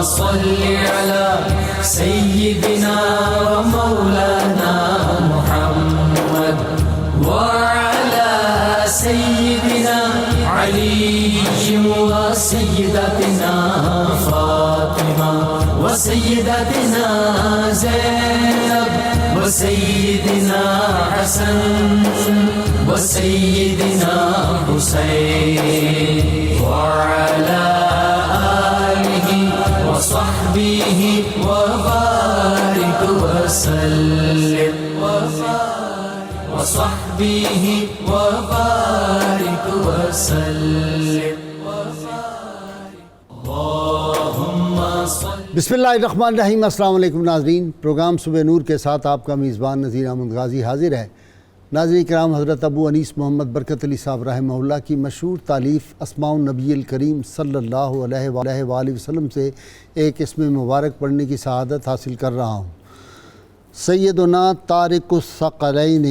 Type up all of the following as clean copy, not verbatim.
صل على سيدنا ومولانا محمد وعلى سيدنا علي وسيدتنا فاطمة وسيدتنا زينب وسيدنا حسن وسيدنا حسين وعلى آله وصحبه وبارك وسلم وصحبه وبارك وسلم اللهم صل بسم اللہ الرحمن الرحیم۔ السلام علیکم ناظرین، پروگرام صبح نور کے ساتھ آپ کا میزبان نذیر احمد غازی حاضر ہے۔ ناظرین کرام، حضرت ابو انیس محمد برکت علی صاحب رحمہ اللہ کی مشہور تالیف اسماء النبی الکریم صلی اللہ علیہ وآلہ وسلم سے ایک اسم مبارک پڑھنے کی سعادت حاصل کر رہا ہوں۔ سیدنا طارق الثقلین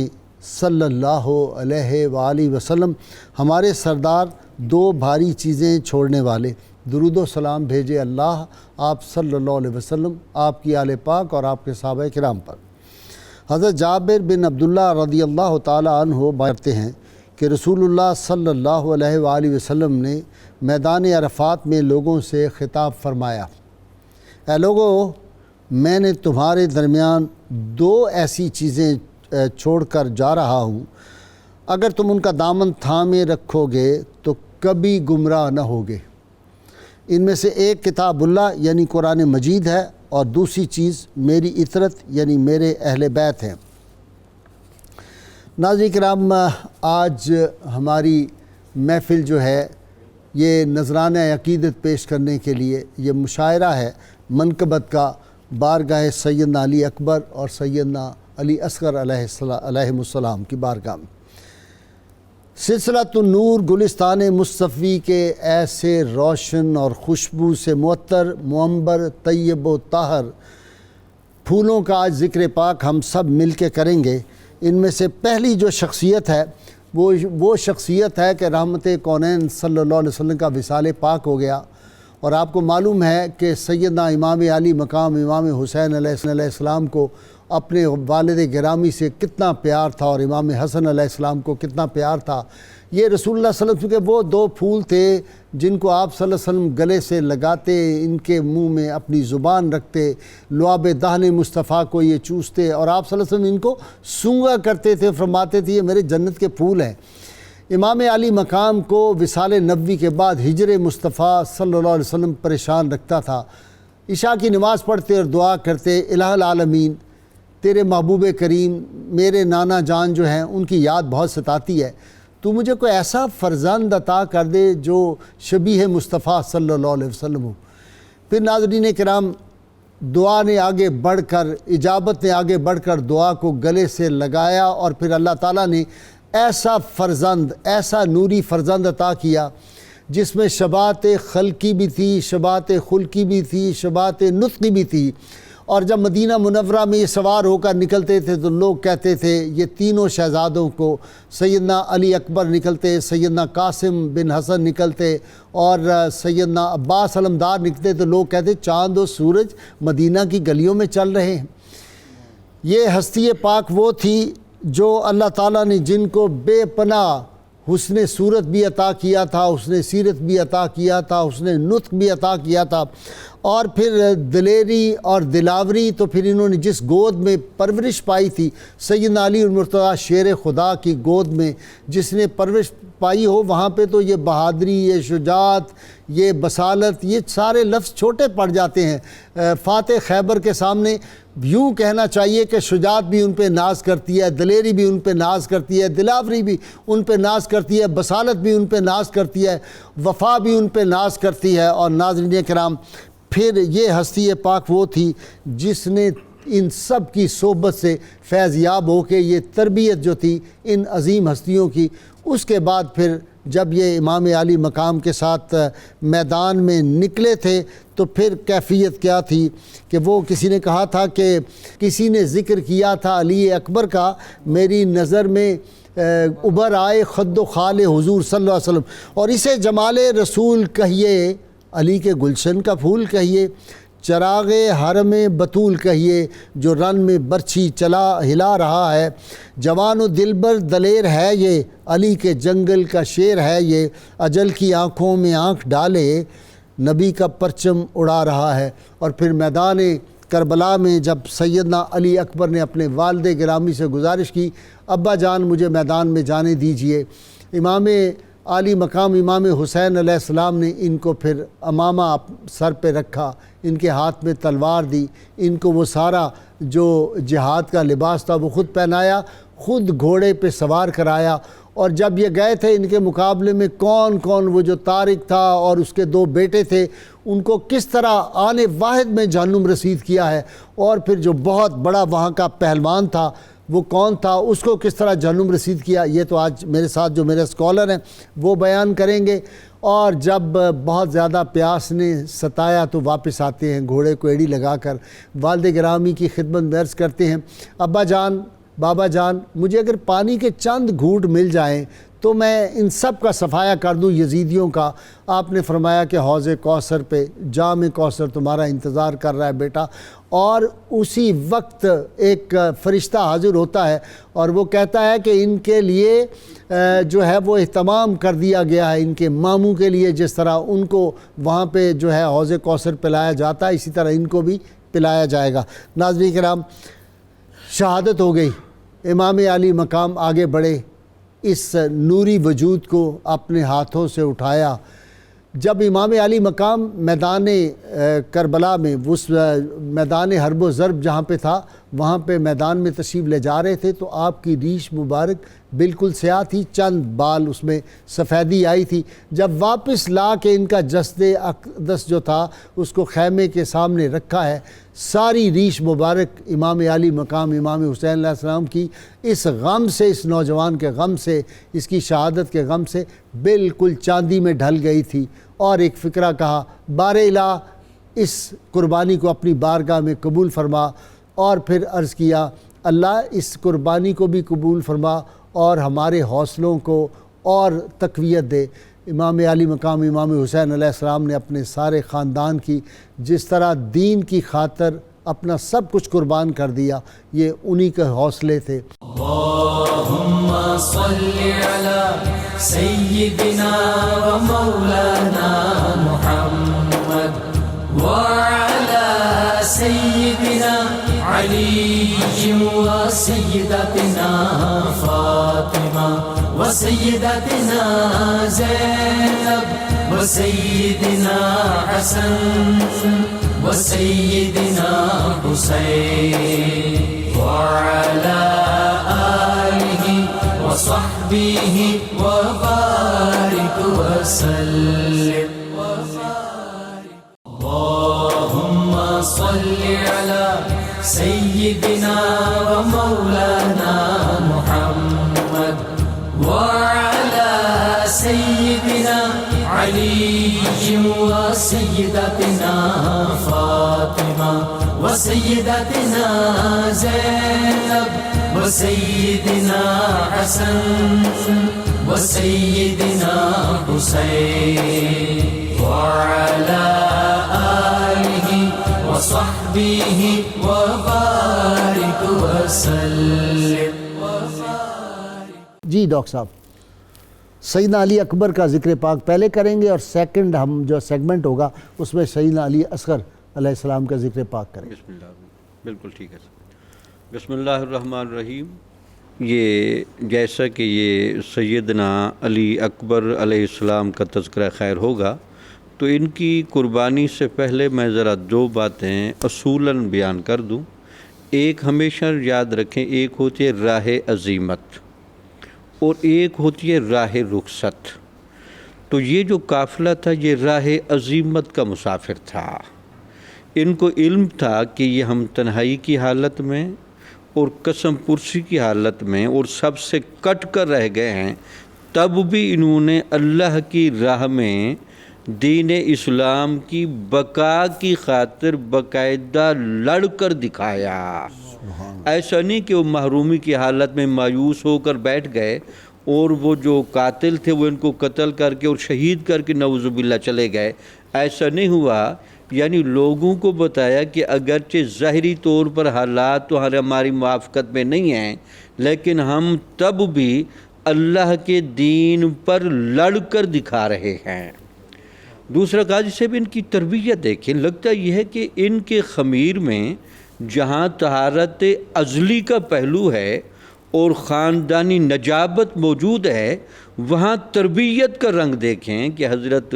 صلی اللہ علیہ وآلہ وسلم، ہمارے سردار دو بھاری چیزیں چھوڑنے والے، درود و سلام بھیجے اللہ آپ صلی اللہ علیہ وسلم، آپ کی آل پاک اور آپ کے صحابہ کرام پر۔ حضرت جابر بن عبداللہ رضی اللہ تعالی عنہ بیان ہیں کہ رسول اللہ صلی اللہ علیہ وآلہ وسلم نے میدان عرفات میں لوگوں سے خطاب فرمایا، اے لوگو، میں نے تمہارے درمیان دو ایسی چیزیں چھوڑ کر جا رہا ہوں، اگر تم ان کا دامن تھامے رکھو گے تو کبھی گمراہ نہ ہوگے۔ ان میں سے ایک کتاب اللہ یعنی قرآن مجید ہے، اور دوسری چیز میری اطرت یعنی میرے اہل بیت ہیں۔ ناظرین کرام، آج ہماری محفل جو ہے یہ نذرانہ عقیدت پیش کرنے کے لیے یہ مشاعرہ ہے منقبت کا بارگاہ سیدنا علی اکبر اور سیدنا علی اصغر علیہم السلام کی بارگاہ میں۔ سلسلۃ النور گلستان مصطفی کے ایسے روشن اور خوشبو سے معطر معمبر طیب و طاہر پھولوں کا آج ذکر پاک ہم سب مل کے کریں گے۔ ان میں سے پہلی جو شخصیت ہے وہ شخصیت ہے کہ رحمت کونین صلی اللہ علیہ وسلم کا وصال پاک ہو گیا، اور آپ کو معلوم ہے کہ سیدنا امام علی مقام امام حسین علیہ السلام کو اپنے والد گرامی سے کتنا پیار تھا، اور امام حسن علیہ السلام کو کتنا پیار تھا۔ یہ رسول اللہ صلی اللہ علیہ وسلم کے وہ دو پھول تھے جن کو آپ صلی اللہ علیہ وسلم گلے سے لگاتے، ان کے منہ میں اپنی زبان رکھتے، لعاب دہن مصطفیٰ کو یہ چوستے، اور آپ صلی اللہ علیہ وسلم ان کو سونگا کرتے تھے، فرماتے تھے یہ میرے جنت کے پھول ہیں۔ امام علی مقام کو وصال نبوی کے بعد ہجر مصطفیٰ صلی اللہ علیہ وسلم پریشان رکھتا تھا۔ عشاء کی نماز پڑھتے اور دعا کرتے، الہ العالمین تیرے محبوب کریم میرے نانا جان جو ہیں ان کی یاد بہت ستاتی ہے، تو مجھے کوئی ایسا فرزند عطا کر دے جو شبیہ مصطفیٰ صلی اللہ علیہ وسلم ہو۔ پھر ناظرین کرام، دعا نے آگے بڑھ کر، اجابت نے آگے بڑھ کر دعا کو گلے سے لگایا، اور پھر اللہ تعالیٰ نے ایسا فرزند، ایسا نوری فرزند عطا کیا جس میں شباہت خلقی بھی تھی، شباہت خلقی بھی تھی، شباہت نطقی بھی تھی۔ اور جب مدینہ منورہ میں یہ سوار ہو کر نکلتے تھے تو لوگ کہتے تھے یہ تینوں شہزادوں کو، سیدنا علی اکبر نکلتے، سیدنا قاسم بن حسن نکلتے، اور سیدنا عباس علمدار نکلتے، تو لوگ کہتے چاند و سورج مدینہ کی گلیوں میں چل رہے ہیں۔ یہ ہستی پاک وہ تھی جو اللہ تعالیٰ نے جن کو بے پناہ حسن صورت بھی عطا کیا تھا، حسن سیرت بھی عطا کیا تھا، حسن نطق بھی عطا کیا تھا، اور پھر دلیری اور دلاوری، تو پھر انہوں نے جس گود میں پرورش پائی تھی، سیدنا علی المرتضیٰ شیر خدا کی گود میں جس نے پرورش پائی ہو، وہاں پہ تو یہ بہادری، یہ شجاعت، یہ بصالت، یہ سارے لفظ چھوٹے پڑ جاتے ہیں فاتح خیبر کے سامنے۔ یوں کہنا چاہیے کہ شجاعت بھی ان پہ ناز کرتی ہے، دلیری بھی ان پہ ناز کرتی ہے، دلاوری بھی ان پہ ناز کرتی ہے، بصالت بھی ان پہ ناز کرتی ہے، وفا بھی ان پہ ناز کرتی ہے۔ اور ناظرین کرام، پھر یہ ہستی پاک وہ تھی جس نے ان سب کی صحبت سے فیض یاب ہو کے یہ تربیت جو تھی ان عظیم ہستیوں کی، اس کے بعد پھر جب یہ امام علی مقام کے ساتھ میدان میں نکلے تھے تو پھر کیفیت کیا تھی کہ وہ کسی نے کہا تھا کہ کسی نے ذکر کیا تھا علی اکبر کا، میری نظر میں ابھر آئے خد و خال حضور صلی اللہ علیہ وسلم، اور اسے جمال رسول کہیے، علی کے گلشن کا پھول کہیے، چراغ حرم بطول کہیے جو رن میں برچھی ہلا رہا ہے، جوان و دلبر دلیر ہے یہ، علی کے جنگل کا شیر ہے یہ، اجل کی آنکھوں میں آنکھ ڈالے نبی کا پرچم اڑا رہا ہے۔ اور پھر میدان کربلا میں جب سیدنا علی اکبر نے اپنے والد گرامی سے گزارش کی، ابا جان مجھے میدان میں جانے دیجئے، امام عالی مقام امام حسین علیہ السلام نے ان کو پھر امامہ سر پہ رکھا، ان کے ہاتھ میں تلوار دی، ان کو وہ سارا جو جہاد کا لباس تھا وہ خود پہنایا، خود گھوڑے پہ سوار کرایا۔ اور جب یہ گئے تھے ان کے مقابلے میں کون کون، وہ جو طارق تھا اور اس کے 2 بیٹے تھے، ان کو کس طرح آنے واحد میں جہنم رسید کیا ہے، اور پھر جو بہت بڑا وہاں کا پہلوان تھا وہ کون تھا، اس کو کس طرح جہنم رسید کیا، یہ تو آج میرے ساتھ جو میرے اسکالر ہیں وہ بیان کریں گے۔ اور جب بہت زیادہ پیاس نے ستایا تو واپس آتے ہیں گھوڑے کو ایڑی لگا کر، والد گرامی کی خدمت میں عرض کرتے ہیں، ابا جان بابا جان مجھے اگر پانی کے چند گھونٹ مل جائیں تو میں ان سب کا صفایا کر دوں یزیدیوں کا۔ آپ نے فرمایا کہ حوض کوثر پہ جام کوثر تمہارا انتظار کر رہا ہے بیٹا۔ اور اسی وقت ایک فرشتہ حاضر ہوتا ہے اور وہ کہتا ہے کہ ان کے لیے جو ہے وہ اہتمام کر دیا گیا ہے، ان کے ماموں کے لیے جس طرح ان کو وہاں پہ جو ہے حوض کوثر پلایا جاتا ہے اسی طرح ان کو بھی پلایا جائے گا۔ ناظرین کرام، شہادت ہو گئی، امام علی مقام آگے بڑھے، اس نوری وجود کو اپنے ہاتھوں سے اٹھایا۔ جب امام علی مقام میدان کربلا میں اس میدان حرب و ضرب جہاں پہ تھا وہاں پہ میدان میں تشریف لے جا رہے تھے تو آپ کی ریش مبارک بالکل سیاہ تھی، چند بال اس میں سفیدی آئی تھی۔ جب واپس لا کے ان کا جسد اقدس جو تھا اس کو خیمے کے سامنے رکھا ہے، ساری ریش مبارک امام علی مقام امام حسین علیہ السلام کی اس غم سے، اس نوجوان کے غم سے، اس کی شہادت کے غم سے بالکل چاندی میں ڈھل گئی تھی۔ اور ایک فقرہ کہا، بار الہ اس قربانی کو اپنی بارگاہ میں قبول فرما، اور پھر عرض کیا اللہ اس قربانی کو بھی قبول فرما اور ہمارے حوصلوں کو اور تقویت دے۔ امام علی مقام امام حسین علیہ السلام نے اپنے سارے خاندان کی جس طرح دین کی خاطر اپنا سب کچھ قربان کر دیا، یہ انہی کے حوصلے تھے۔ اللہم صلی علی سیدنا و مولانا محمد وعلی سیدنا علی و سیدتنا فاطمہ و سیدتنا زینب و سیدنا حسن و سیدنا حسین وعلی آلہ و صحبہ و بارک وسلم۔ اللہم صلی علی سیدنا و مولانا محمد وعلی سیدنا علی و سیدتنا فاطمہ و سیدتنا زینب و سیدنا حسن و سیدنا حسین وعلی آلہ و صحبہ و بارک وسلم۔ جی ڈاکٹر صاحب، سیدنا علی اکبر کا ذکر پاک پہلے کریں گے اور سیکنڈ ہم جو سیگمنٹ ہوگا اس میں سیدنا علی اصغر علیہ السلام کا ذکر پاک کریں گے۔ بسم اللہ، بالکل ٹھیک ہے سر۔ بسم اللہ الرحمن الرحیم۔ یہ جیسا کہ یہ سیدنا علی اکبر علیہ السلام کا تذکرہ خیر ہوگا تو ان کی قربانی سے پہلے میں ذرا 2 باتیں اصولاً بیان کر دوں۔ ایک ہمیشہ یاد رکھیں، ایک ہوتی ہے راہ عزیمت اور ایک ہوتی ہے راہ رخصت۔ تو یہ جو قافلہ تھا یہ راہ عزیمت کا مسافر تھا۔ ان کو علم تھا کہ یہ ہم تنہائی کی حالت میں اور قسم پرسی کی حالت میں اور سب سے کٹ کر رہ گئے ہیں، تب بھی انہوں نے اللہ کی راہ میں دین اسلام کی بقا کی خاطر باقاعدہ لڑ کر دکھایا۔ ایسا نہیں کہ وہ محرومی کی حالت میں مایوس ہو کر بیٹھ گئے اور وہ جو قاتل تھے وہ ان کو قتل کر کے اور شہید کر کے نعوذ باللہ چلے گئے، ایسا نہیں ہوا۔ یعنی لوگوں کو بتایا کہ اگرچہ ظاہری طور پر حالات تو ہماری موافقت میں نہیں ہیں، لیکن ہم تب بھی اللہ کے دین پر لڑ کر دکھا رہے ہیں۔ دوسرا قاضی صاحب ان کی تربیت دیکھیں، لگتا یہ ہے کہ ان کے خمیر میں جہاں طہارت ازلی کا پہلو ہے اور خاندانی نجابت موجود ہے، وہاں تربیت کا رنگ دیکھیں کہ حضرت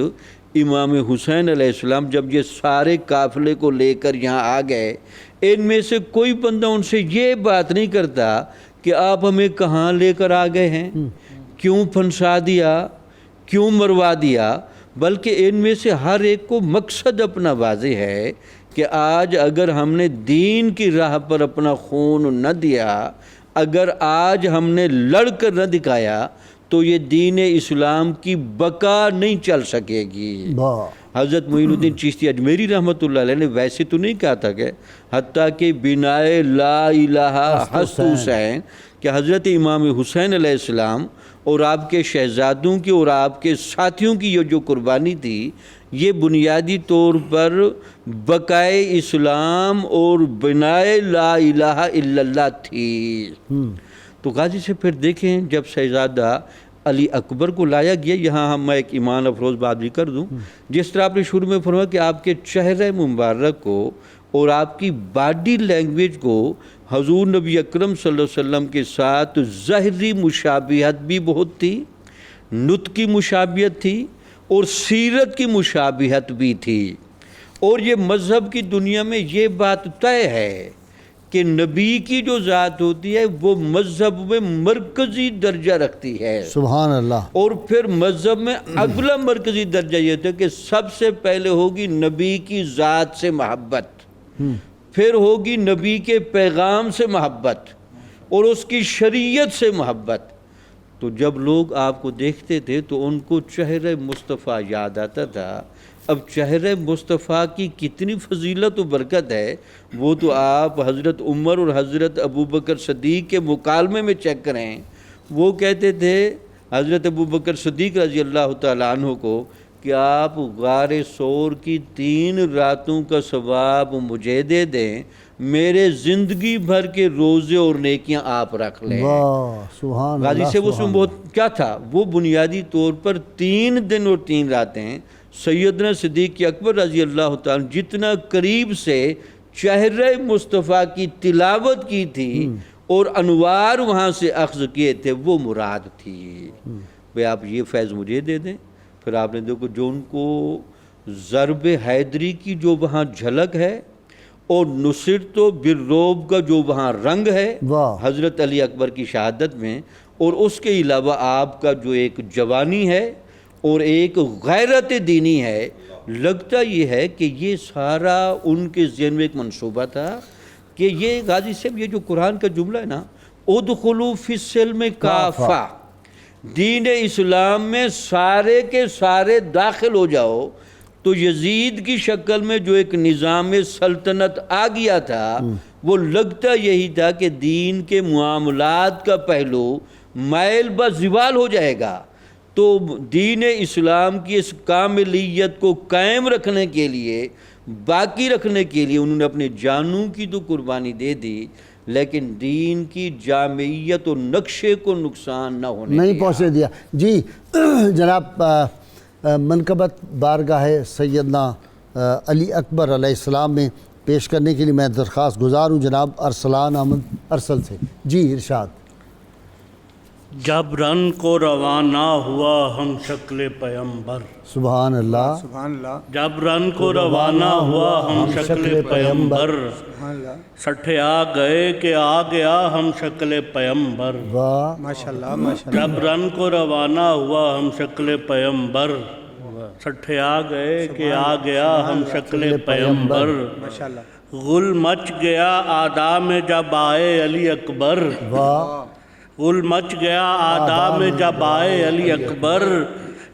امام حسین علیہ السلام جب یہ سارے قافلے کو لے کر یہاں آ گئے، ان میں سے کوئی بندہ ان سے یہ بات نہیں کرتا کہ آپ ہمیں کہاں لے کر آ گئے ہیں، کیوں پھنسا دیا، کیوں مروا دیا، بلکہ ان میں سے ہر ایک کو مقصد اپنا واضح ہے کہ آج اگر ہم نے دین کی راہ پر اپنا خون نہ دیا، اگر آج ہم نے لڑ کر نہ دکھایا تو یہ دین اسلام کی بقا نہیں چل سکے گی۔ حضرت معین الدین چشتی اجمیری رحمۃ اللہ علیہ نے ویسے تو نہیں کہا تھا کہ حتیٰ کہ بنائے لا الہ ہست حسین، کہ حضرت امام حسین علیہ السلام اور آپ کے شہزادوں کی اور آپ کے ساتھیوں کی یہ جو قربانی تھی، یہ بنیادی طور پر بقائے اسلام اور بنائے لا الہ الا اللہ تھی۔ تو غازی سے پھر دیکھیں جب شہزادہ علی اکبر کو لایا گیا، یہاں میں ایک ایمان افروز بات بھی کر دوں، جس طرح آپ نے شروع میں فرمایا کہ آپ کے چہرے مبارک کو اور آپ کی باڈی لینگویج کو حضور نبی اکرم صلی اللہ علیہ وسلم کے ساتھ ظاہری مشابہت بھی بہت تھی، نطق کی مشابہت تھی اور سیرت کی مشابہت بھی تھی، اور یہ مذہب کی دنیا میں یہ بات طے ہے کہ نبی کی جو ذات ہوتی ہے وہ مذہب میں مرکزی درجہ رکھتی ہے۔ سبحان اللہ۔ اور پھر مذہب میں اگلا مرکزی درجہ یہ ہوتا ہے کہ سب سے پہلے ہوگی نبی کی ذات سے محبت، پھر ہوگی نبی کے پیغام سے محبت اور اس کی شریعت سے محبت۔ تو جب لوگ آپ کو دیکھتے تھے تو ان کو چہرہ مصطفیٰ یاد آتا تھا۔ اب چہرہ مصطفیٰ کی کتنی فضیلت و برکت ہے، وہ تو آپ حضرت عمر اور حضرت ابوبکر صدیق کے مکالمے میں چیک کریں۔ وہ کہتے تھے حضرت ابوبکر صدیق رضی اللہ تعالیٰ عنہ کو کہ آپ غار ثور کی 3 راتوں کا ثواب مجھے دے دیں، میرے زندگی بھر کے روزے اور نیکیاں آپ رکھ لیں۔ سبحان غازی اللہ۔ سے اس میں بہت کیا تھا، وہ بنیادی طور پر 3 دن اور 3 راتیں سیدنا صدیق اکبر رضی اللہ تعالیٰ جتنا قریب سے چہرہ مصطفیٰ کی تلاوت کی تھی اور انوار وہاں سے اخذ کیے تھے، وہ مراد تھی۔ بھئی آپ یہ فیض مجھے دے دیں۔ پھر آپ نے دیکھو جو ان کو ضرب حیدری کی جو وہاں جھلک ہے اور نصرت و بالرعب کا جو وہاں رنگ ہے حضرت علی اکبر کی شہادت میں، اور اس کے علاوہ آپ کا جو ایک جوانی ہے اور ایک غیرت دینی ہے، لگتا یہ ہے کہ یہ سارا ان کے ذہن میں ایک منصوبہ تھا کہ یہ غازی صاحب یہ جو قرآن کا جملہ ہے نا، ادخلوا فی السلم کافہ، دین اسلام میں سارے کے سارے داخل ہو جاؤ۔ تو یزید کی شکل میں جو ایک نظام سلطنت آ گیا تھا، وہ لگتا یہی تھا کہ دین کے معاملات کا پہلو مائل بہ زوال ہو جائے گا۔ تو دین اسلام کی اس کاملیت کو قائم رکھنے کے لیے، باقی رکھنے کے لیے انہوں نے اپنے جانوں کی تو قربانی دے دی، لیکن دین کی جامعیت و نقشے کو نقصان نہ ہونے نہیں پہنچنے دیا۔ جی جناب، منقبت بارگاہ سیدنا علی اکبر علیہ السلام میں پیش کرنے کے لیے میں درخواست گزار ہوں جناب ارسلان احمد ارسل سے۔ جی ارشاد۔ جب رن کو روانہ ہوا ہم شکل پیمبر، سبحان اللہ، سبحان اللہ، جب رن کو روانہ ہوا ہم شکل پیمبر، سٹھے آ گئے کہ آ گیا ہم شکل پیمبر، واہ ماشاءاللہ ماشاءاللہ، جب رن کو روانہ ہوا ہم شکل پیمبر، سٹھے آ گئے کہ آ گیا ہم شکل پیمبر، ماشاءاللہ، غل مچ گیا آدھا میں جب آئے علی اکبر، واہ غل مچ گیا آدھا میں جب آئے علی اکبر،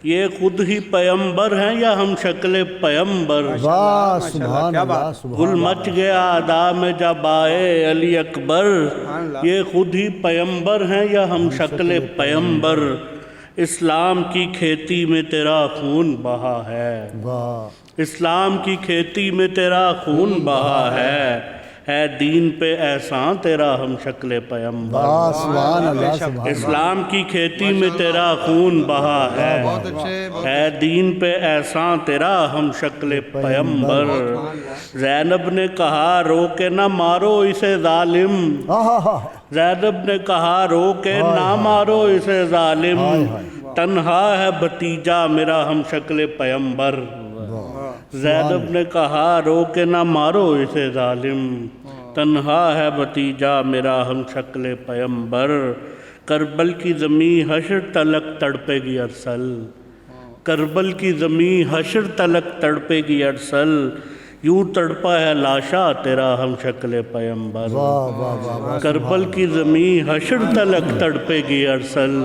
یہ خود ہی پیمبر ہیں یا ہم شکل پیمبر، واہ سبحان اللہ، غل مچ گیا آدھا میں جب آئے علی اکبر، یہ خود ہی پیمبر ہیں یا ہم شکل پیمبر، اسلام کی کھیتی میں تیرا خون بہا ہے، واہ اسلام کی کھیتی میں تیرا خون بہا ہے دین پہ احسان تیرا ہم شکل پیمبر۔ سبحان اللہ سبحان اللہ۔ اسلام کی کھیتی میں تیرا خون بہا ہے دین پہ احسان تیرا ہم شکل پیمبر۔ زینب نے کہا رو کے نہ مارو اسے ظالم، زینب نے کہا رو کے نہ مارو اسے ظالم، تنہا ہے بھتیجا میرا ہم شکل پیمبر۔ زینب نے کہا رو کے نہ مارو اسے ظالم، تنہا ہے بھتیجا میرا ہم شکل پیمبر۔ کربل کی زمین حشر تلک تڑپے گی ارسل، کربل کی زمین حشر تلک تڑپے گی ارسل، یوں تڑپا ہے لاشا تیرا ہم شکل پیمبر۔ کربل کی زمین حشر تلک تڑپے گی ارسل،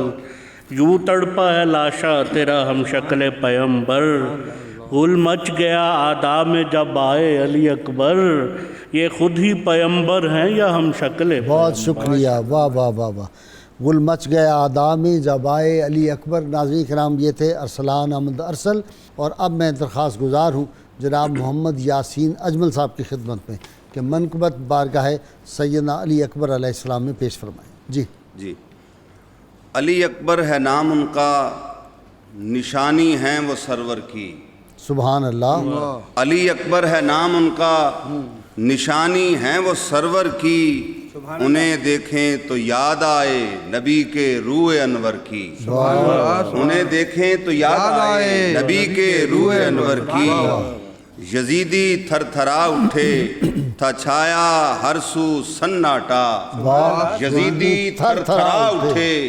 یوں تڑپا ہے لاشا تیرا ہم شکل پیمبر۔ غل مچ گیا آدھا میں جب آئے علی اکبر، یہ خود ہی پیمبر ہیں یا ہم شکل؟ بہت شکریہ، واہ واہ واہ واہ۔ گل مچ گیا آدھا میں جب آئے علی اکبر۔ ناظرین کرام، یہ تھے ارسلان احمد ارسل، اور اب میں درخواست گزار ہوں جناب محمد یاسین اجمل صاحب کی خدمت میں کہ منقبت بارگاہ سیدنا علی اکبر علیہ السلام میں پیش فرمائیں۔ جی علی اکبر ہے نام ان کا، نشانی ہیں وہ سرور کی۔ سبحان اللہ۔ علی اکبر ہے نام ان کا، نشانی ہیں وہ سرور کی، انہیں دیکھیں تو یاد آئے نبی کے روح انور کی، انہیں دیکھیں تو یاد آئے نبی کے روح انور کی۔ یزیدی تھر تھرا اٹھے تھا چھایا ہر سو سناٹا، یزیدی تھر تھرا اٹھے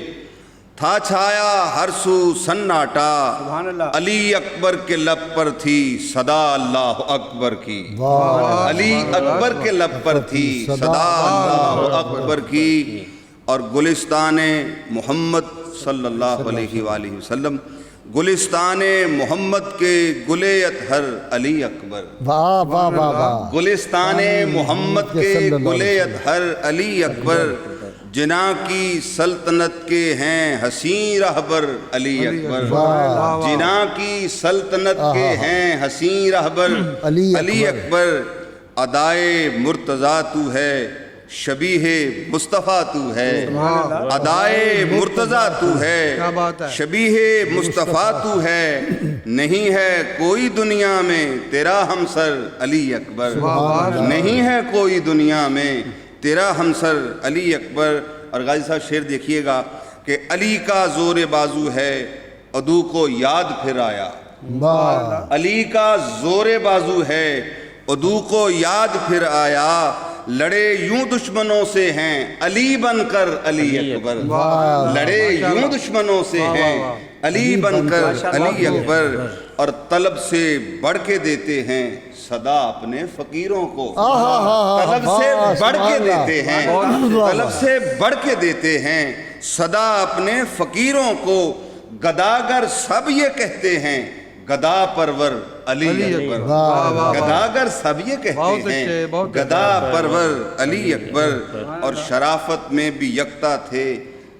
تھا چھایا ہر سو سناٹا، علی اکبر کے لب پر تھی صدا اللہ اکبر کی، علی اکبر کے لب پر تھی صدا اللہ اکبر کی۔ اور گلستان محمد صلی اللہ علیہ وآلہ وسلم، گلستان محمد کے گلے اطہر علی اکبر، واہ واہ واہ واہ۔ گلستان محمد کے گلے اطہر علی اکبر، جنا کی سلطنت کے ہیں حسین رہبر علی اکبر، جنا کی سلطنت کے ہیں حسین رہبر علی اکبر۔ ادائے مرتضیٰ تو ہے شبیہ مصطفیٰ تو ہے، ادائے مرتضیٰ تو ہے شبیہ مصطفیٰ تو ہے، نہیں ہے کوئی دنیا میں تیرا ہمسر علی اکبر، نہیں ہے کوئی دنیا میں تیرا ہمسر علی اکبر۔ اور غازی صاحب شعر دیکھیے گا کہ علی کا زور بازو ہے عدو کو یاد پھر آیا، علی کا زور بازو ہے عدو کو یاد پھر آیا، لڑے یوں دشمنوں سے ہیں علی بن کر علی اکبر، لڑے یوں دشمنوں سے ہیں علی بن کر علی اکبر۔ اور طلب سے بڑھ کے دیتے ہیں صدا اپنے فقیروں کو، طلب سے بڑھ کے دیتے ہیں، طلب سے بڑھ کے دیتے ہیں صدا اپنے فقیروں کو، گداگر سب یہ کہتے ہیں گدا پرور علی اکبر، گداگر سب یہ کہتے ہیں گدا پرور علی اکبر۔ اور شرافت میں بھی یکتا تھے،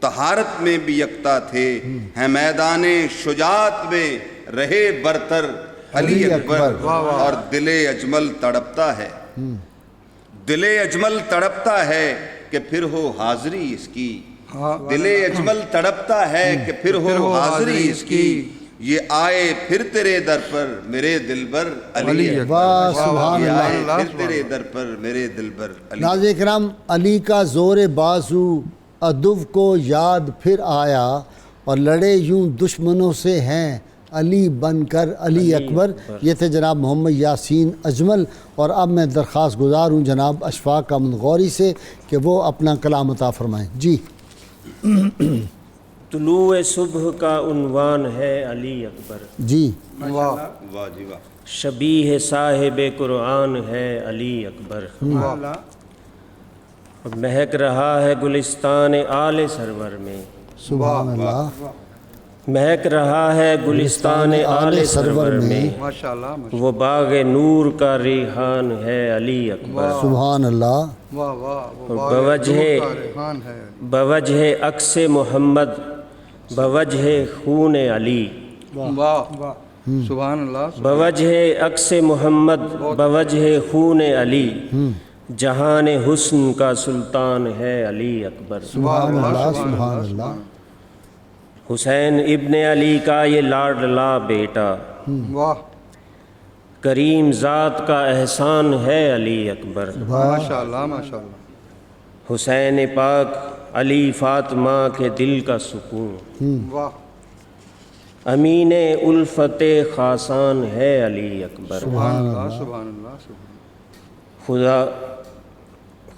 طہارت میں بھی یکتا تھے، ہیں میدان شجاعت میں رہے برتر علی اکبر۔ اور دل اجمل تڑپتا ہے، دل اجمل تڑپتا ہے کہ پھر ہو حاضری اس کی، دل اجمل تڑپتا ہے کہ پھر ہو حاضری اس کی، یہ آئے پھر تیرے در پر میرے دلبر علی اکبر، یہ آئے پھر تیرے در پر میرے دلبر علی۔ ناظرین کرام، علی کا زور بازو عدو کو یاد پھر آیا، اور لڑے یوں دشمنوں سے ہیں علی بن کر علی اکبر۔ یہ تھے جناب محمد یاسین اجمل، اور اب میں درخواست گزار ہوں جناب اشفاق احمد غوری سے کہ وہ اپنا کلام عطا فرمائیں۔ جی طلوع صبح کا عنوان ہے علی اکبر، جی واہ جی واہ، شبیہ صاحب قرآن ہے علی اکبر، مہک رہا ہے گلستان آل سرور میں، سبحان اللہ، مہک رہا ہے گلستان آل سرور میں، وہ باغ نور کا ریحان ہے علی اکبر، سبحان اللہ، بوجہ عکس محمد بوجہ خون علی، سبحان اللہ. بوجہ عکس محمد بوجہ خون علی جہان حسن کا سلطان ہے علی اکبر. سبحان اللہ سبحان اللہ. حسین ابن علی کا یہ لاڈلا بیٹا واہ کریم ذات کا احسان ہے علی اکبر. ماشاء اللہ ماشاء اللہ. حسین پاک علی فاطمہ کے دل کا سکون واہ امین الفت خاصان ہے علی اکبر. سبحان اللہ سبحان اللہ سبحان.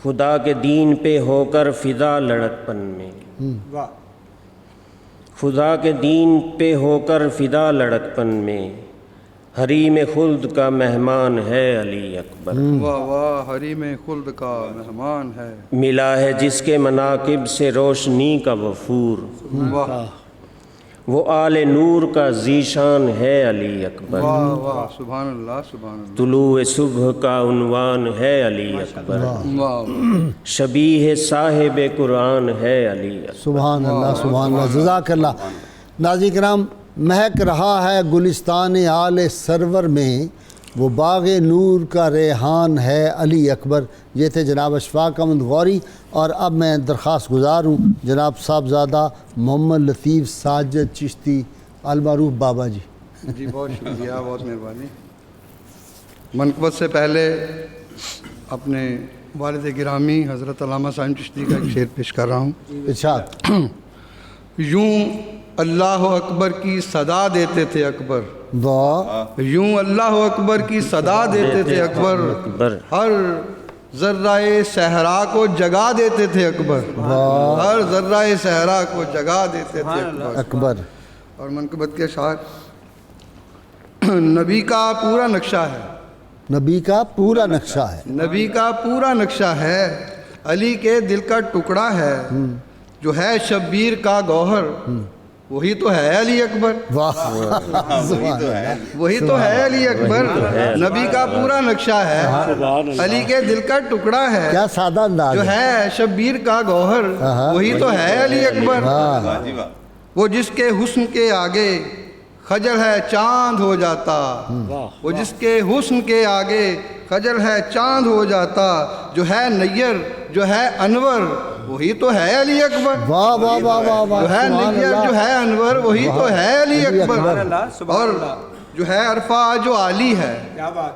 خدا کے دین پہ ہو کر فدا لڑکپن میں واہ خدا کے دین پہ ہو کر فدا لڑکپن میں حریم خلد کا مہمان ہے علی اکبر. واہ واہ حریم خلد کا مہمان ہے. ملا ہے جس کے مناقب سے روشنی کا وفور واہ وہ آل نور کا ذیشان ہے علی اکبر. واہ واہ سبحان اللہ سبحان اللہ. طلوع صبح کا عنوان ہے علی اکبر. واہ شبیہ صاحب قرآن ہے علی اکبر. سبحان اللہ سبحان اللہ. جزاک اللہ. ناظرین کرام، مہک رہا ہے گلستان آل سرور میں وہ باغ نور کا ریحان ہے علی اکبر. یہ تھے جناب اشفاق احمد غوری، اور اب میں درخواست گزار ہوں جناب صاحبزادہ محمد لطیف ساجد چشتی المعروف بابا جی. جی بہت شکریہ، بہت مہربانی. منقبت سے پہلے اپنے والد گرامی حضرت علامہ صاحب چشتی کا ایک شعر پیش کر رہا ہوں. ارشاد. یوں اللہ اکبر کی صدا دیتے تھے اکبر، واہ یوں اللہ اکبر کی صدا دیتے تھے اکبر، ہر ذرہ صحرا کو جگا دیتے تھے اکبر، ہر ذرہ صحرا کو جگا دیتے تھے اکبر. اور منقبت کے اشعار، نبی کا پورا نقشہ ہے، نبی کا پورا نقشہ ہے، نبی کا پورا نقشہ ہے، علی کے دل کا ٹکڑا ہے، جو ہے شبیر کا گوہر وہی تو ہے علی اکبر. واہ وہی تو ہے علی اکبر. نبی کا پورا نقشہ ہے، علی کے دل کا ٹکڑا ہے، کیا سادہ انداز جو ہے. ہے شبیر کا گوہر وہی تو ہے علی اکبر. وہ جس کے حسن کے آگے خجل ہے چاند ہو جاتا، وہ جس کے حسن کے آگے خجل ہے چاند ہو جاتا، جو ہے نیر جو ہے انور وہی تو ہے علی اکبر. واہ واہ واہ واہ واہ. جو ہے سبحان نیر اللہ. جو ہے انور وہی تو ہے علی اکبر. اور جو ہے عرفہ جو عالی ہے،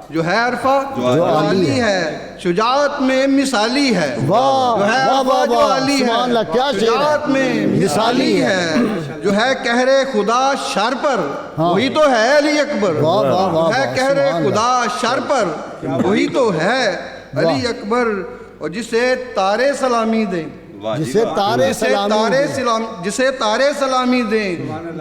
جو ہے عرفہ جو عالی ہے، شجاعت میں مثالی ہے. واہ جو ہے واہ عرفہ واہ جو واہ. عالی سبحان اللہ. ہے، کیا شعر شجاعت ہے. میں مثالی ہے، جو ہے قہر خدا شر پر وہی تو ہے علی اکبر. واہ واہ واہ. جو ہے قہر سبحان اللہ. خدا شر پر وہی تو ہے علی اکبر. اور جسے تارے سلامی دیں، جسے تارے جسے تارے سلامی دیں،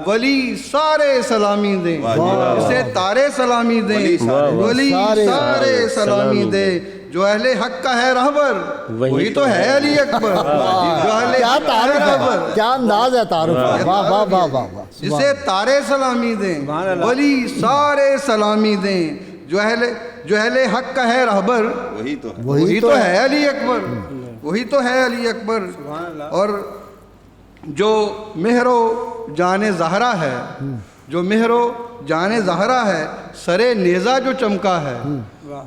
ولی سارے سلامی دیں، جسے تارے سلامی دیں، ولی سارے سلامی دیں، جو اہل حق کا ہے رہبر وہی تو ہے علی اکبر. جو اہل کیا حق کا ہے تعارف ہے، رہبر، کیا انداز ہے تعارف کا. واہ واہ واہ واہ واہ. جسے تارے سلامی دیں، ولی سارے سلامی دیں، جو اہل حق کا ہے رہبر وہی تو ہے علی اکبر. وہی تو ہے علی اکبر. اور جو مہر و جان زہرا ہے، جو مہر و جان زہرا ہے، سرے نیزہ جو چمکا ہے،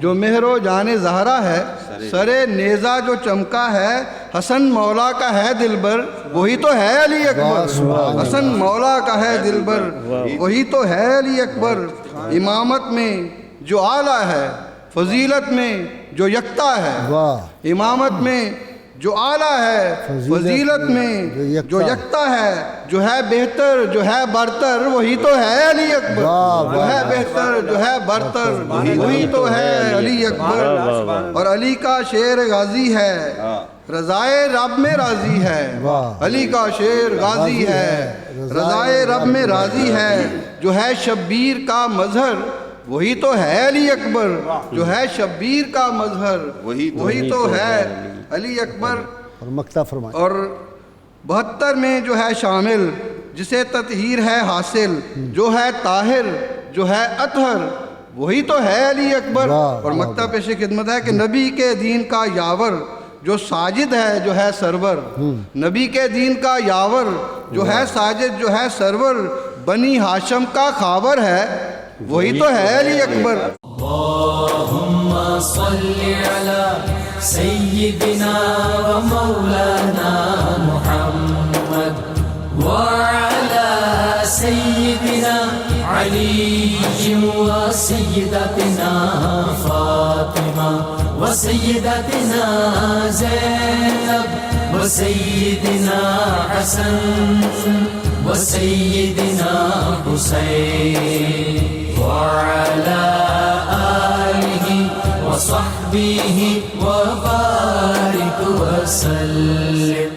جو مہر و جان زہرا ہے، سرے نیزہ جو چمکا ہے، حسن مولا کا ہے دلبر وہی تو ہے علی اکبر. حسن مولا کا ہے دلبر وہی تو ہے علی اکبر. امامت میں جو اعلیٰ ہے، فضیلت میں جو یکتا ہے، امامت میں جو اعلیٰ ہے، فضیلت میں جو یکتا ہے، جو ہے بہتر جو ہے برتر وہی تو ہے علی اکبر. جو ہے بہتر جو ہے برتر وہی تو ہے علی اکبر. اور علی کا شعر غازی ہے، رضائے رب میں راضی ہے. علی کا شعر غازی ہے، رضائے رب میں راضی ہے، جو ہے شبیر کا مظہر وہی تو ہے علی اکبر. جو ہے شبیر کا مظہر وہی تو ہے علی اکبر. اور مکتہ فرمائیں. اور 72 میں جو ہے شامل، جسے تطہیر ہے حاصل، جو ہے طاہر جو ہے اطہر وہی تو ہے علی اکبر. اور مکتہ پیش خدمت ہے کہ نبی کے دین کا یاور جو ساجد ہے جو ہے سرور، نبی کے دین کا یاور جو ہے ساجد جو ہے سرور، بنی ہاشم کا خاور ہے وہی تو ہے علی اکبر. اللهم صل على سيدنا ومولانا محمد وعلى سيدنا علي وسيدتنا فاطمة وسيدتنا زينب وسيدنا حسن وسيدنا حسين وعلى آله وصحبه وبارك وسلم.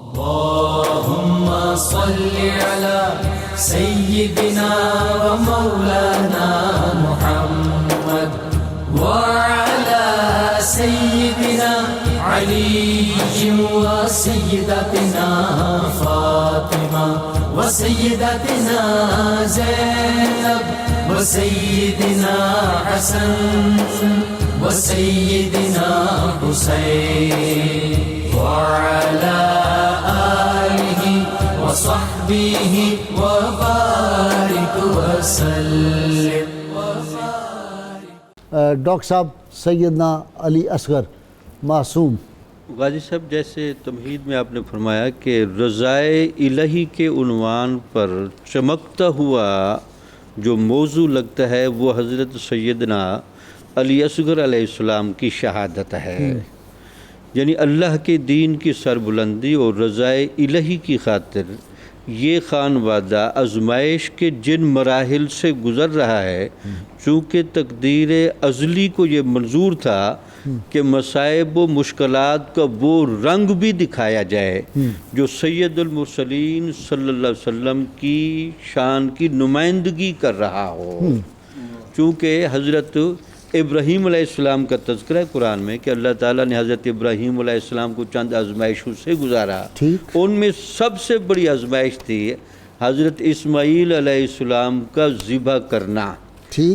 اللهم صل على سيدنا ومولانا محمد وعلى سيدنا علي وسيدتنا فاطمة وسيدتنا زينب وسيدنا حسن وسيدنا حسين وعلى آله وصحبه وبارك وسلم. ڈاکٹر صاحب سیدنا علی اصغر معصوم. غازی صاحب جیسے تمہید میں آپ نے فرمایا کہ رضائے الہی کے عنوان پر چمکتا ہوا جو موضوع لگتا ہے وہ حضرت سیدنا علی اصغر علیہ السلام کی شہادت ہے. یعنی اللہ کے دین کی سربلندی اور رضائے الہی کی خاطر یہ خانوادہ آزمائش کے جن مراحل سے گزر رہا ہے، چونکہ تقدیر ازلی کو یہ منظور تھا کہ مصائب و مشکلات کا وہ رنگ بھی دکھایا جائے جو سید المرسلین صلی اللہ علیہ وسلم کی شان کی نمائندگی کر رہا ہو. چونکہ حضرت ابراہیم علیہ السلام کا تذکرہ ہے قرآن میں کہ اللہ تعالیٰ نے حضرت ابراہیم علیہ السلام کو چند آزمائشوں سے گزارا. ان میں سب سے بڑی آزمائش تھی حضرت اسماعیل علیہ السلام کا ذبح کرنا.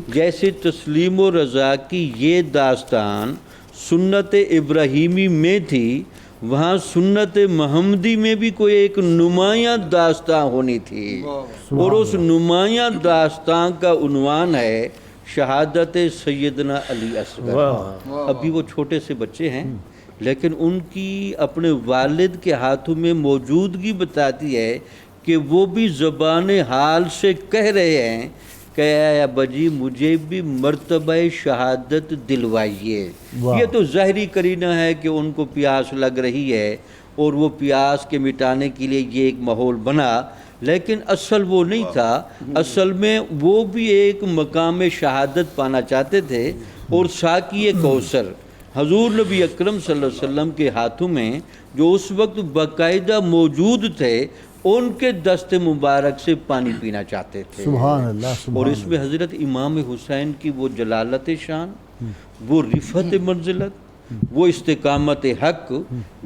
جیسے تسلیم و رضا کی یہ داستان سنت ابراہیمی میں تھی، وہاں سنت محمدی میں بھی کوئی ایک نمایاں داستان ہونی تھی، اور اس نمایاں داستان کا عنوان ہے شہادت سیدنا علی اصغر. ابھی وہ چھوٹے سے بچے ہیں لیکن ان کی اپنے والد کے ہاتھوں میں موجودگی بتاتی ہے کہ وہ بھی زبان حال سے کہہ رہے ہیں کہ اے ابا جی مجھے بھی مرتبہ شہادت دلوائیے. یہ تو ظاہری قرینہ ہے کہ ان کو پیاس لگ رہی ہے اور وہ پیاس کے مٹانے کے لیے یہ ایک ماحول بنا، لیکن اصل وہ نہیں تھا. اصل میں وہ بھی ایک مقام شہادت پانا چاہتے تھے. اور ساقی کوثر حضور نبی اکرم صلی اللہ علیہ وسلم کے ہاتھوں میں جو اس وقت باقاعدہ موجود تھے، ان کے دست مبارک سے پانی پینا چاہتے تھے. سبحان اللہ. اور اس میں حضرت امام حسین کی وہ جلالت شان، وہ رفعت منزلت، وہ استقامت حق،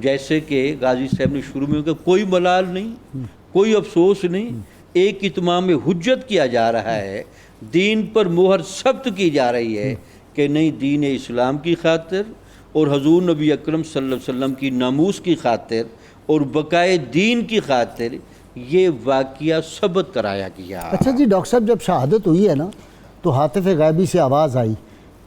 جیسے کہ غازی صاحب نے شروع میں کہا کوئی ملال نہیں، کوئی افسوس نہیں، ایک اتمام حجت کیا جا رہا ہے، دین پر مہر ثبت کی جا رہی ہے کہ نہیں دین اسلام کی خاطر اور حضور نبی اکرم صلی اللہ علیہ وسلم کی ناموس کی خاطر اور بقائے دین کی خاطر یہ واقعہ ثبت کرایا گیا. اچھا جی ڈاکٹر صاحب جب شہادت ہوئی ہے نا تو ہاتف غیبی سے آواز آئی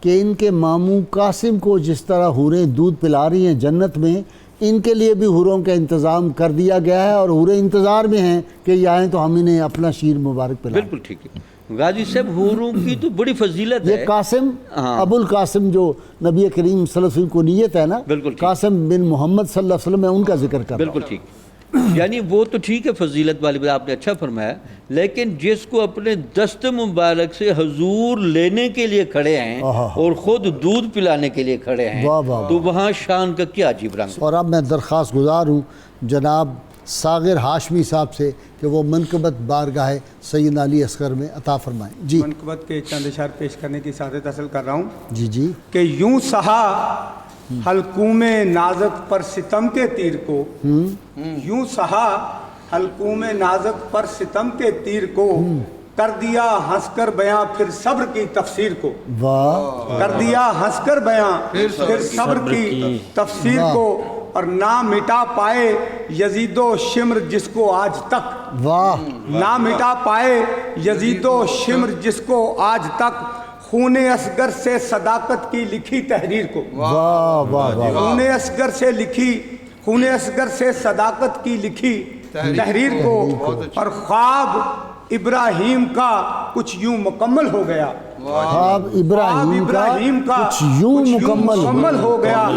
کہ ان کے ماموں قاسم کو جس طرح حوریں دودھ پلا رہی ہیں جنت میں، ان کے لیے بھی حوروں کا انتظام کر دیا گیا ہے اور حوریں انتظار میں ہیں کہ یہ آئیں تو ہم انہیں اپنا شیر مبارک پلائیں. بالکل ٹھیک ہے. غازی صاحب حوروں کی تو بڑی فضیلت ہے. یہ قاسم ابو القاسم جو نبی کریم صلی اللہ علیہ وسلم کو نیت ہے نا، قاسم بن محمد صلی اللہ علیہ وسلم میں ان کا ذکر کر. بالکل ٹھیک. یعنی وہ تو ٹھیک ہے فضیلت والی بات آپ نے اچھا فرمایا، لیکن جس کو اپنے دست مبارک سے حضور لینے کے لیے کھڑے ہیں اور خود دودھ پلانے کے لیے کھڑے ہیں تو وہاں شان کا کیا عجیب رنگ. اور اب میں درخواست گزار ہوں جناب ساغر ہاشمی صاحب سے کہ وہ منقبت بارگاہ سیدنا علی اصغر میں عطا فرمائیں. جی منقبت کے چند اشعار پیش کرنے کی سعادت حاصل کر رہا ہوں. جی کہ یوں سہا حلقوم نازک پر ستم کے تیر کو، یوں سہا حلقوم نازک پر ستم کے تیر کو، کر دیا ہنس کر بیاں پھر صبر کی تفسیر کو. کر دیا ہنس کر بیاں پھر صبر کی تفسیر کو. اور نہ مٹا پائے یزید و شمر جس کو آج تک، واہ نہ مٹا پائے یزید و شمر جس کو آج تک، خون اصغر سے صداقت کی لکھی تحریر کو، واہ واہ واہ خون اصغر سے لکھی، خون اصغر سے صداقت کی لکھی تحریر کو، اور خواب ابراہیم کا کچھ یوں مکمل ہو گیا، خواب ابراہیم کا کچھ یوں مکمل ہو گیا،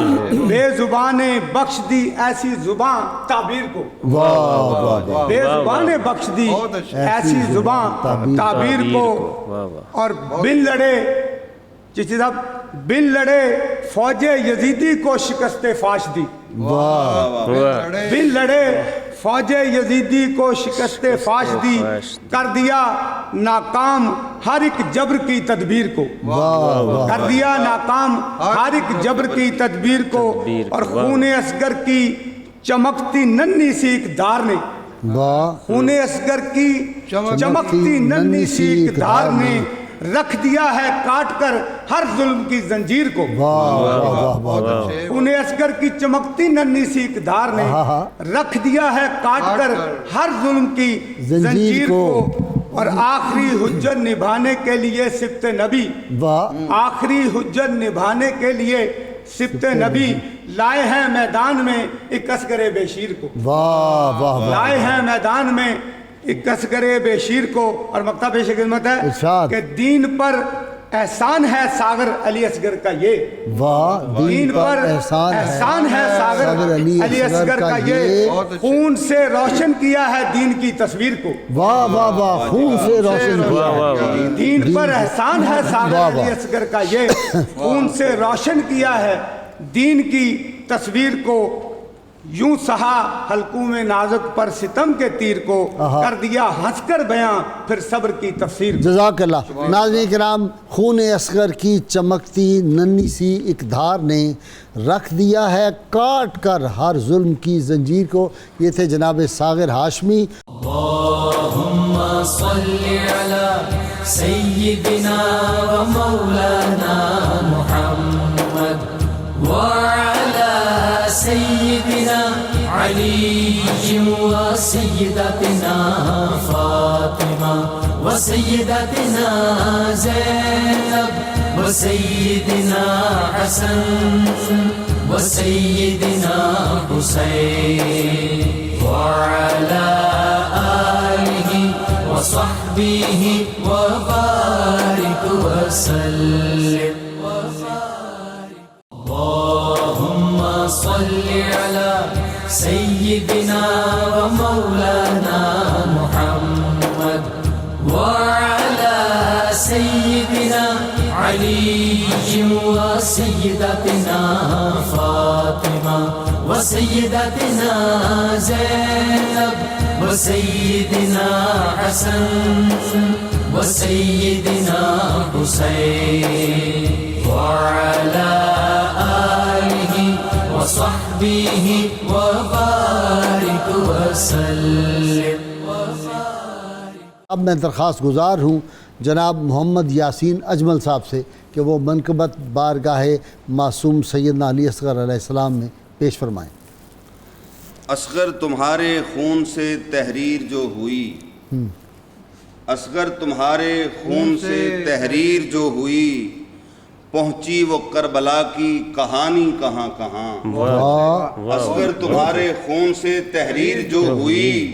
بے زبان نے بخش دی ایسی زبان تعبیر کو، واہ واہ واہ بے زبان نے بخش دی ایسی زبان تعبیر کو، اور بن لڑے چچی صاحب بن لڑے فوج یزیدی کو شکست فاش دی، بن لڑے فوج یزیدی کو شکست فاش دی، کر دیا ناکام ہر ایک جبر کی تدبیر کو، کر دیا ناکام ہر ایک جبر کی تدبیر کو، اور خون اصغر کی چمکتی ننھی سی ایک دھار نے، خون اصغر کی چمکتی ننھی سی ایک دھار نے رکھ دیا ہے کاٹ کر ہر ظلم کی زنجیر کو، خون اصغر کی چمکتی ننھی سی ایک دھار نے رکھ دیا ہے کاٹ کر ہر ظلم کی زنجیر کو، اور آخری حجت نبھانے کے لیے سبط نبی، آخری حجت نبھانے کے لیے سبط نبی لائے ہیں میدان میں ایک اصغر بے شیر کو، لائے ہیں میدان میں ایک اصغر بے شیر کو، اور مقطع پیش خدمت ہے کہ دین پر احسان ہے ساغر علی اصغر کا یہ، دین پر احسان ہے ساغر علی اصغر کا یہ، خون سے روشن کیا ہے دین کی تصویر کو، واہ واہ واہ خون سے روشن کیا، دین پر احسان ہے ساغر علی اصغر کا یہ، خون سے روشن کیا ہے دین کی تصویر کو، یوں سہا حلقوم نازک پر ستم کے تیر کو، کر دیا ہنس کر بیاں پھر صبر کی تفسیر۔ جزاک اللہ۔ ناظرین کرام، خون اصغر کی چمکتی ننھی سی ایک دھار نے رکھ دیا ہے کاٹ کر ہر ظلم کی زنجیر کو۔ یہ تھے جناب ساغر ہاشمی۔ اللہم صلی علی سیدنا و مولانا محمد وعلى سيدنا علي وسيدتنا فاطمة وسيدتنا زينب وسيدنا حسن وسيدنا حسين وعلى آله وصحبه وبارك وسلم۔ اللهم صل على سيدنا ومولانا محمد وعلى سيدنا علي وسيدتنا فاطمة وسيدتنا زينب وسيدنا حسن وسيدنا حسين وعلى آله وصحبه وبارك وسلم۔ اب میں درخواست گزار ہوں جناب محمد یاسین اجمل صاحب سے کہ وہ منقبت بارگاہ معصوم سیدنا علی اصغر علیہ السلام میں پیش فرمائیں۔ اصغر تمہارے خون سے تحریر جو ہوئی، اصغر تمہارے خون سے تحریر جو ہوئی، پہنچی وہ کربلا کی کہانی کہاں کہاں۔ اصغر تمہارے خون سے تحریر جو ہوئی،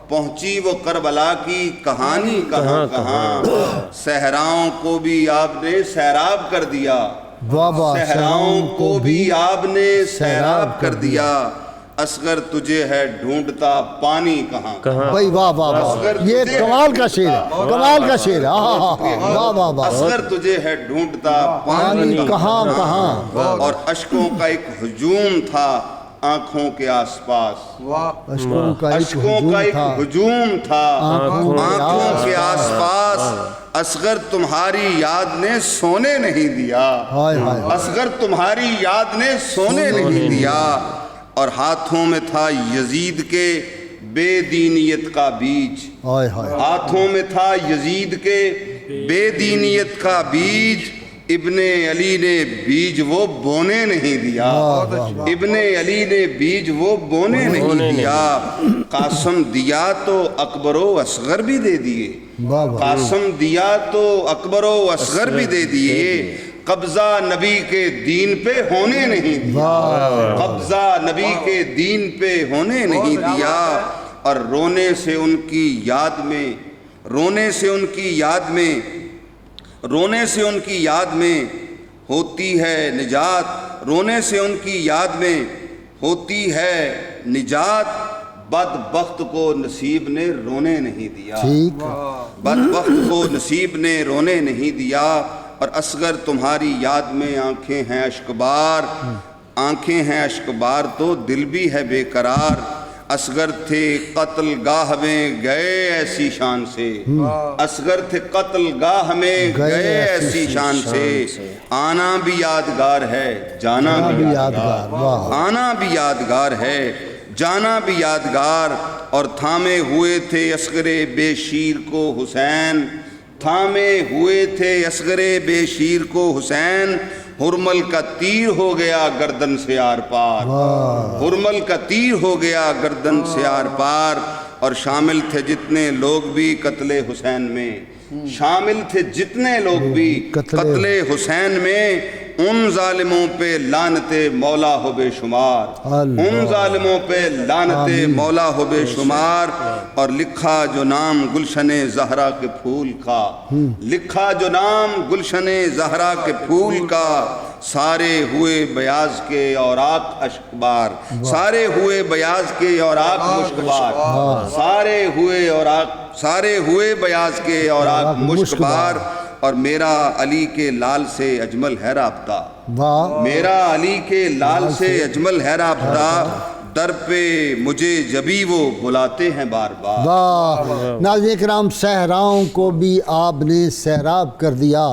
پہنچی وہ کربلا کی کہانی کہاں کہاں۔ صحراؤں کو بھی آپ نے سیراب کر دیا، صحراؤں کو بھی آپ نے سیراب کر دیا۔ اصغر تجھے ہے ڈھونڈتا پانی کہاں کہاں۔ بھائی واہ واہ واہ، یہ کمال کا شعر ہے، کمال کا شعر ہے۔ واہ واہ واہ، اصغر تجھے ہے ڈھونڈتا پانی کہاں کہاں۔ اور اشکوں کا ایک ہجوم تھا آنکھوں کے آس پاس، اشکوں کا ایک ہجوم تھا آنکھوں کے آس پاس۔ اصغر تمہاری یاد نے سونے نہیں دیا، اصغر تمہاری یاد نے سونے نہیں دیا۔ اور ہاتھوں میں تھا یزید کے بے دینیت کا بیج، ہاتھوں میں تھا یزید کے بے دینیت کا بیج۔ ابن علی نے بیج وہ بونے نہیں دیا، ابن علی نے بیج وہ بونے نہیں دیا، قاسم دیا تو اکبر و اصغر بھی دے دیے، قاسم دیا تو اکبر و اصغر بھی دے دیے، قبضہ نبی کے دین پہ ہونے نہیں دیا، قبضہ نبی کے دین پہ ہونے نہیں دیا، اور رونے سے ان کی یاد میں، رونے سے ان کی یاد میں، رونے سے ان کی یاد میں ہوتی ہے نجات، رونے سے ان کی یاد میں ہوتی ہے نجات، بدبخت کو نصیب نے رونے نہیں دیا، بدبخت کو نصیب نے رونے نہیں دیا، اور اصغر تمہاری یاد میں آنکھیں ہیں اشکبار، آنکھیں ہیں اشکبار تو دل بھی ہے بے قرار، اصغر تھے قتل گاہ میں گئے ایسی شان سے، اصغر تھے قتل گاہ میں گئے ایسی شان سے، آنا بھی یادگار ہے جانا بھی یادگار، آنا بھی یادگار ہے جانا بھی یادگار، اور تھامے ہوئے تھے اصغر بے شیر کو حسین، تھامے ہوئے تھے اصغر بے شیر کو حسین، ہرمل کا تیر ہو گیا گردن سے آر پار، ہرمل کا تیر ہو گیا گردن سے آر پار، اور شامل تھے جتنے لوگ بھی قتل حسین میں، شامل تھے جتنے لوگ بھی قتل حسین میں، ان ظالموں پہ لعنت مولا ہو بے شمار، ان ظالموں پہ لعنت مولا ہو بے شمار، اور لکھا جو نام گلشن زہرا کے پھول کا، لکھا جو نام گلشن زہرا کے پھول کا، سارے ہوئے بیاض کے اوراق اشکبار، سارے ہوئے بیاض کے اوراق مشکبار، سارے ہوئے اوراق، سارے ہوئے بیاض کے اوراق مشکبار، اور میرا علی کے لال سے اجمل ہے رابطہ، میرا علی کے لال سے اجمل ہے رابطہ، در پہ مجھے جبھی وہ بلاتے ہیں بار بار۔ واہ ناظرین کرام، صحراؤں کو بھی آپ نے سیراب کر دیا،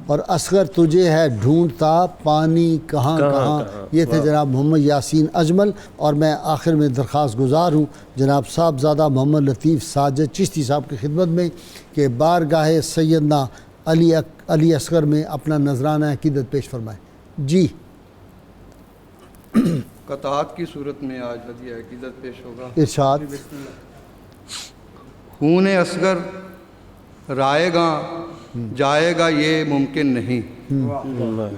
اور اصغر تجھے ہے ڈھونڈتا پانی کہاں کہاں۔ یہ تھے جناب محمد یاسین اجمل، اور میں آخر میں درخواست گزار ہوں جناب صاحبزادہ محمد لطیف ساجد چشتی صاحب کی خدمت میں کہ بارگاہ سیدنا علی اصغر میں اپنا نذرانہ عقیدت پیش فرمائیں۔ جی قطعات کی صورت میں آج ہدیہ عقیدت پیش ہوگا۔ ارشاد۔ خون اصغر رائے گا جائے گا یہ ممکن نہیں،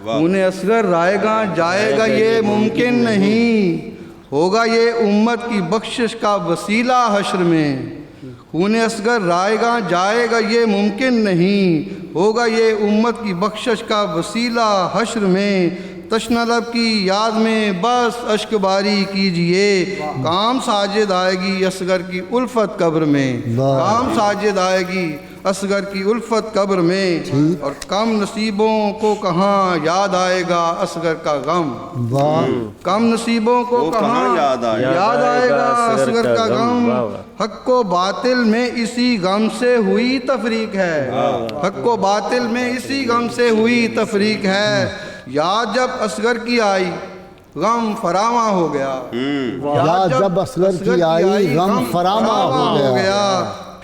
خون اصغر رائے گا جائے گا یہ ممکن نہیں، ہوگا یہ امت کی بخشش کا وسیلہ حشر میں، خون اصغر رائے گا جائے گا یہ ممکن نہیں، ہوگا یہ امت کی بخشش کا وسیلہ حشر میں، تشنہ لب کی یاد میں بس اشک باری کیجئے، کام ساجد آئے گی اصغر کی الفت قبر میں، کام ساجد آئے گی اصغر کی الفت قبر میں، اور کم نصیبوں کو کہاں یاد آئے گا اصغر کا غم، کم نصیبوں کو کہاں یاد آئے گا اصغر کا غم، حق و باطل میں اسی غم سے ہوئی تفریق ہے، حق و باطل میں اسی غم سے ہوئی تفریق ہے، یاد جب اصغر کی آئی غم فراواں ہو گیا، یاد جب اصغر کی آئی غم فراواں ہو گیا،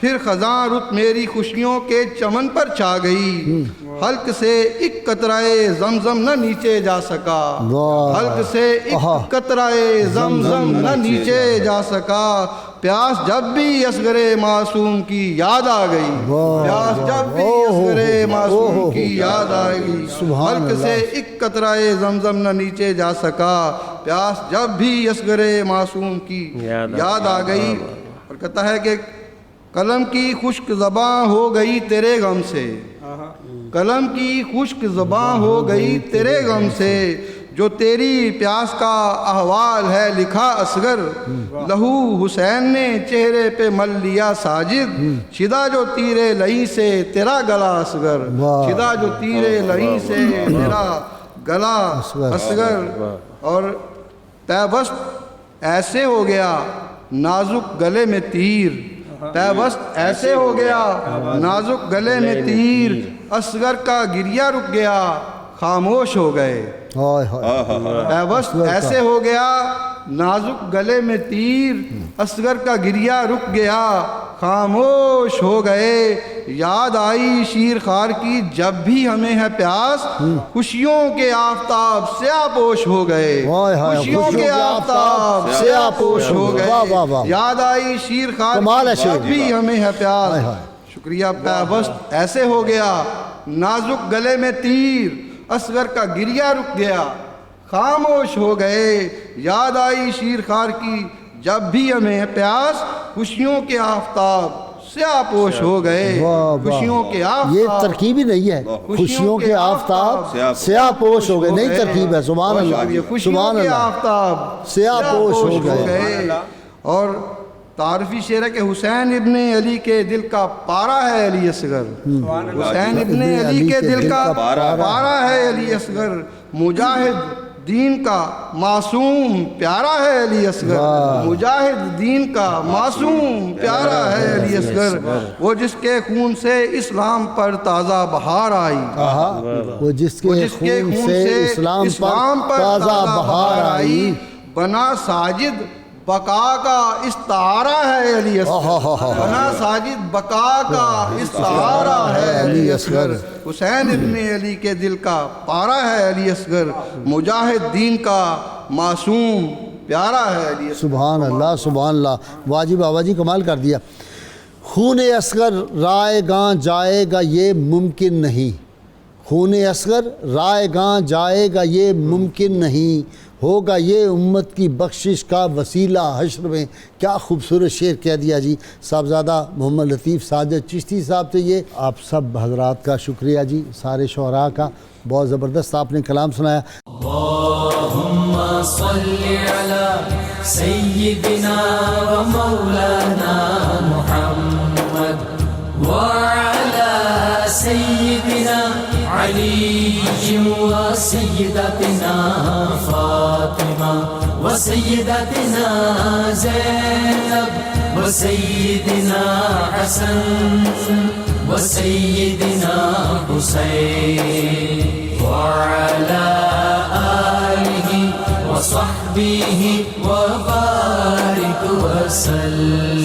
پھر خزاں رت میری خوشیوں کے چمن پر چھا گئی، حلق سے ایک قطرہ زمزم نہ نیچے جا سکا، حلق سے ایک قطرہ زمزم نہ نیچے جا سکا، پیاس جب بھی اصغر معصوم کی یاد آ گئی، پیاس جب بھی اصغر معصوم کی یاد آ گئی، حلق سے ایک قطرہ زمزم نہ نیچے جا سکا، پیاس جب بھی اصغر معصوم کی یاد آ گئی، اور کہتا ہے کہ قلم کی خشک زباں ہو گئی تیرے غم سے، قلم کی خشک زباں ہو گئی تیرے غم سے، جو تیری پیاس کا احوال ہے لکھا اصغر، لہو حسین نے چہرے پہ مل لیا ساجد، شدہ جو تیرے لہی سے تیرا گلا اصغر، شدہ جو تیرے لہی سے تیرا گلا اصغر، اور پیوست ایسے ہو گیا نازک گلے میں تیر، پیوست ایسے ہو گیا نازک گلے میں تیر، اصغر کا گریہ رک گیا خاموش ہو گئے، پیوست ایسے ہو گیا نازک گلے میں تیر، اصغر کا گریا رک گیا، خاموش ہو گئے، یاد آئی شیر خار کی جب بھی ہمیں ہے پیاس، خوشیوں کے آفتاب سیاہ پوش ہو گئے، خوشیوں کے آفتاب سیاہ پوش ہو گئے، یاد آئی شیر خار کی جب بھی ہمیں ہے پیاس۔ شکریہ پیوست ایسے ہو گیا، نازک گلے میں تیر، اصغر کا گریا رک گیا، خاموش ہو گئے، یاد آئی شیر خار کی جب بھی ہمیں پیاس، خوشیوں کے آفتاب سیاہ پوش ہو گئے، خوشیوں کے آفتاب، یہ ترکیب ہی نہیں ہے، خوشیوں کے آفتاب سیاہ پوش ہو گئے، نئی ترکیب ہے، سبحان اللہ، سبحان اللہ، آفتاب سیاہ پوش ہو گئے۔ اور تعارفی شعر ہے کہ حسین ابن علی کے دل کا پارا ہے علی اصغر، حسین ابن علی کے دل کا پارا ہے علی اصغر، مجاہد دین کا معصوم پیارا ہے علی اصغر، مجاہد دین کا معصوم پیارا ہے علی اصغر، وہ جس کے خون سے اسلام پر تازہ بہار آئی، وہ جس کے خون سے اسلام پر تازہ بہار آئی، بنا ساجد بقا کا استعارہ ہے علی اصغر، بنا ساجد بقا کا استعارہ ہے علی اصغر، حسین ابن علی کے دل کا پارا ہے علی اصغر، مجاہد دین کا معصوم پیارا ہے علی اصغر۔ سبحان اللہ، سبحان اللہ، واجب بابا جی کمال کر دیا۔ خون اصغر رائے گاں جائے گا یہ ممکن نہیں، خون اصغر رائے گاں جائے گا یہ ممکن نہیں، ہوگا یہ امت کی بخشش کا وسیلہ حشر میں۔ کیا خوبصورت شعر کہہ دیا جی صاحبزادہ محمد لطیف ساجد چشتی صاحب سے۔ یہ آپ سب حضرات کا شکریہ جی، سارے شعراء کا، بہت زبردست آپ نے کلام سنایا۔ اللہم صلی علی سیدنا و مولانا محمد وعلی سیدنا علی و سیدتنا فاطمہ و سیدتنا زینب و سیدنا حسن و سیدنا حسین وعلی آلہ و صحبہ و بارک وسلم۔